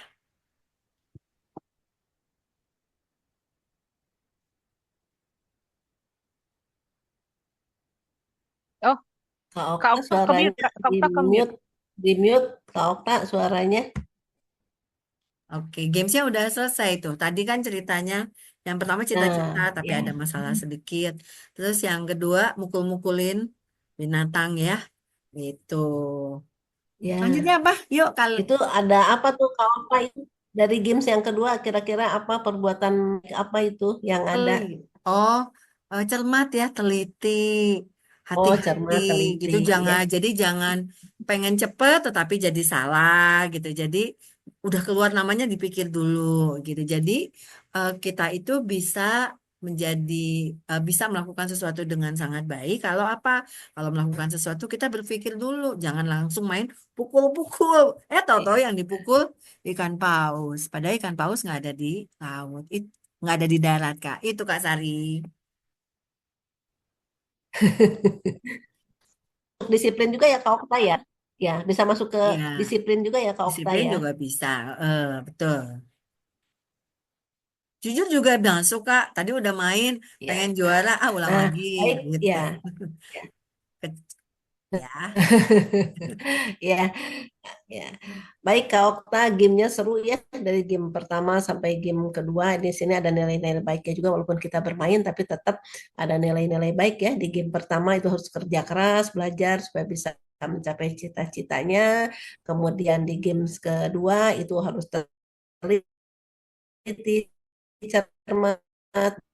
Oh, Kak Kak Okta Okta suaranya Kak di Okta ke mute. mute, di mute Kak Okta suaranya. Oke, gamesnya udah selesai tuh. Tadi kan ceritanya yang pertama cita-cita, Nah, tapi ya, ada masalah sedikit. Terus yang kedua mukul-mukulin binatang ya. Itu. Selanjutnya ya. apa? Yuk, Itu ada apa tuh Kak Okta itu? Dari games yang kedua kira-kira apa perbuatan apa itu yang ada? Oh, cermat ya, teliti, Oh, hati-hati cermat, teliti gitu. ya. Jangan pengen cepet tetapi jadi salah gitu. Jadi udah keluar namanya dipikir dulu gitu. Jadi kita itu menjadi bisa melakukan sesuatu dengan sangat baik. Kalau apa? Kalau melakukan sesuatu kita berpikir dulu, jangan langsung main pukul-pukul. Tahu-tahu yang dipukul ikan paus. Padahal ikan paus nggak ada di laut. Nggak ada di darat, Kak. Itu, Kak Sari. Disiplin juga ya Kak Okta ya. Ya, bisa masuk ke Ya, disiplin juga ya Kak Okta disiplin ya. juga bisa. Betul. Jujur juga masuk, Kak. Tadi udah main, pengen Ya. juara, ulang Nah, lagi, baik gitu. ya. Ke- Ya, Ya, ya. Baik Kak Okta, gamenya seru ya dari game pertama sampai game kedua. Di sini ada nilai-nilai baiknya juga walaupun kita bermain tapi tetap ada nilai-nilai baik ya. Di game pertama itu harus kerja keras, belajar supaya bisa mencapai cita-citanya. Kemudian di games kedua itu harus teliti, cermat,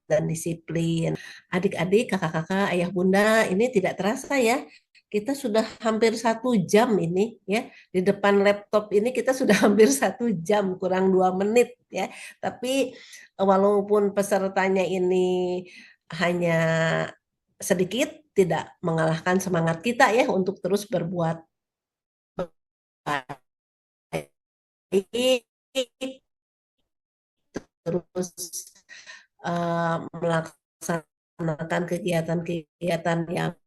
dan disiplin. Adik-adik, kakak-kakak, ayah bunda, ini tidak terasa ya. Kita sudah hampir 1 jam ini ya. Di depan laptop ini kita sudah hampir 1 jam, kurang 2 menit ya. Tapi walaupun pesertanya ini hanya sedikit, tidak mengalahkan semangat kita ya untuk terus berbuat baik, terus melaksanakan kegiatan-kegiatan yang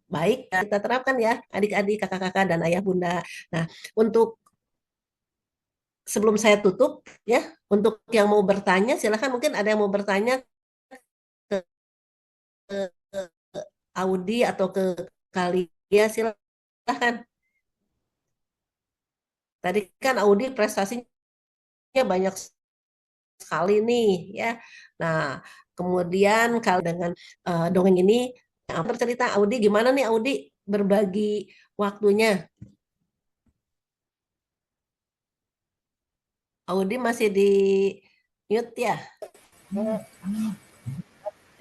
baik kita terapkan ya adik-adik, kakak-kakak dan ayah bunda. Nah, untuk sebelum saya tutup ya, untuk yang mau bertanya silakan mungkin ada yang mau bertanya ke Audi atau ke Kalia silakan. Tadi kan Audi prestasinya banyak sekali nih ya. Nah, kemudian kalau dengan dongeng ini bercerita Audi gimana nih Audi berbagi waktunya. Audi masih di mute ya.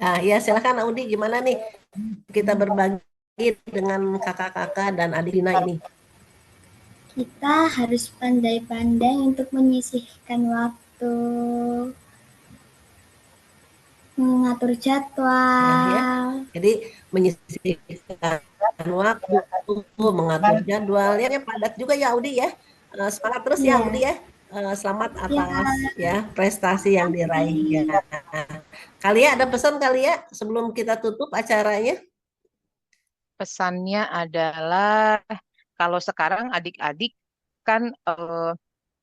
Nah, ya silakan Audi gimana nih kita berbagi dengan kakak-kakak dan adik Dina ini. Kita harus pandai-pandai untuk menyisihkan waktu, mengatur Nah, ya. jadwal. Jadi menyisihkan waktu, mengatur jadwal, ya padat juga ya Audi ya. Semangat terus ya Audi Iya, ya. Selamat ya, atas ya prestasi yang diraihnya. kasih. Kalia ada pesan Kalia sebelum kita tutup acaranya? Pesannya adalah kalau sekarang adik-adik kan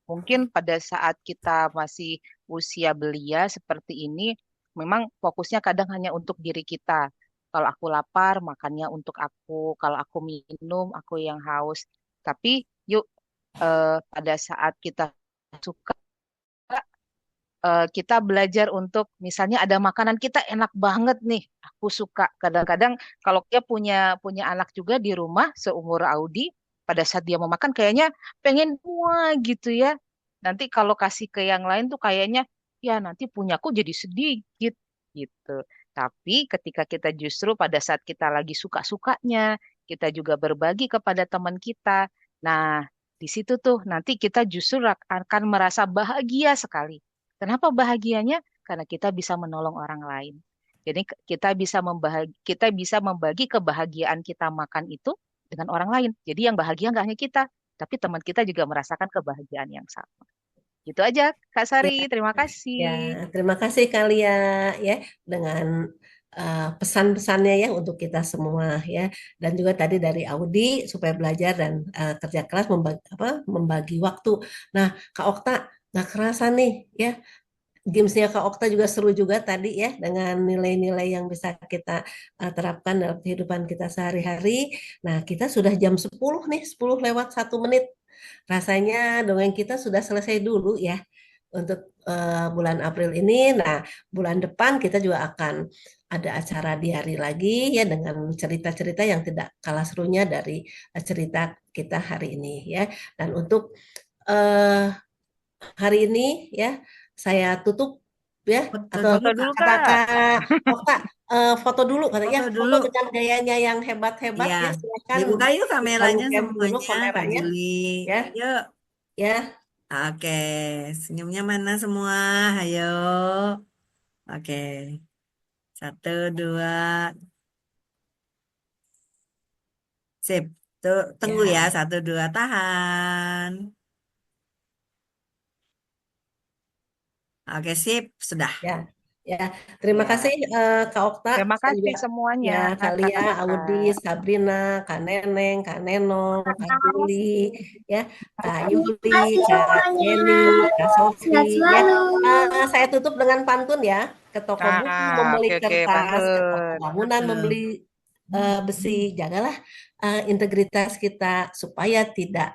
mungkin pada saat kita masih usia belia seperti ini, memang fokusnya kadang hanya untuk diri kita. Kalau aku lapar, makannya untuk aku. Kalau aku minum, aku yang haus. Tapi yuk pada saat kita suka, kita belajar untuk misalnya ada makanan kita enak banget nih, aku suka. Kadang-kadang kalau dia punya punya anak juga di rumah seumur Audi, pada saat dia mau makan kayaknya pengen wah gitu ya. Nanti kalau kasih ke yang lain tuh kayaknya ya nanti punyaku jadi sedikit gitu. Tapi ketika kita justru pada saat kita lagi suka-sukanya, kita juga berbagi kepada teman kita. Nah, di situ tuh nanti kita justru akan merasa bahagia sekali. Kenapa bahagianya? Karena kita bisa menolong orang lain. Jadi kita bisa membagi kebahagiaan kita makan itu dengan orang lain. Jadi yang bahagia nggak hanya kita, tapi teman kita juga merasakan kebahagiaan yang sama. Gitu aja, Kak Ya, Sari. Terima ya, kasih. terima kasih Kalia ya dengan pesan-pesannya ya untuk kita semua ya, dan juga tadi dari Audi supaya belajar dan kerja keras membagi waktu. Nah, Kak Okta, nggak kerasa nih ya, gamesnya Kak Okta juga seru juga tadi ya, dengan nilai-nilai yang bisa kita terapkan dalam kehidupan kita sehari-hari. Nah, kita sudah jam 10 nih, 10 lewat 1 menit. Rasanya dongeng kita sudah selesai dulu ya untuk bulan April ini. Nah, bulan depan kita juga akan ada acara di hari lagi ya dengan cerita-cerita yang tidak kalah serunya dari cerita kita hari ini ya. Dan untuk eh, hari ini ya saya tutup ya, Foto atau dulu, Foto Kak. dulu, Kak. kata-kata Okta, foto dulu kata ya, Foto foto dulu. dengan gayanya yang hebat-hebat Ya, ya, silakan dibuka yuk di kameranya cam dulu semuanya, Kak kameranya Juli. ya Yuk. ya. Oke, senyumnya mana semua? Ayo. Oke, 1, 2. Sip. Tuh, tunggu ya. Ya, 1, 2, tahan. Oke, sip. Sudah. ya, ya. Terima kasih Ya, Kak Okta, terima saya kasih juga semuanya, ya, Kalia, Audi, kakak-kakak. Sabrina, Kak Neneng, Kak Nenong, Kak Juli, ya, Kak Yuli, Terima kasih Kak semuanya. Yeni, Kak Sofi, Sehat ya. selalu. Saya tutup dengan pantun ya. Ke toko buku Nah, membeli oke, oke, kertas, ke toko pantun. bangunan membeli besi. Jagalah integritas kita supaya tidak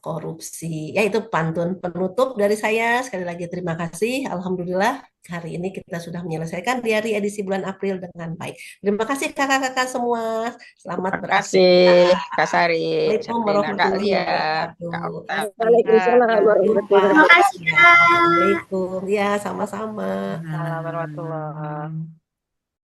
korupsi. Ya, itu pantun penutup dari saya. Sekali lagi terima kasih. Alhamdulillah hari ini kita sudah menyelesaikan diari edisi bulan April dengan baik. Terima kasih kakak-kakak semua. Selamat Terima kasih beraktivitas. Kak Sari, Assalamualaikum Sabrina, Kak warahmatullahi Lia, wabarakatuh. Kak Okta. Nah, Waalaikumsalam Sampai jumpa. warahmatullahi Terima wabarakatuh. kasih, Ya, Kak. Assalamualaikum. Ya, sama-sama. Assalamualaikum warahmatullahi wabarakatuh. Nah.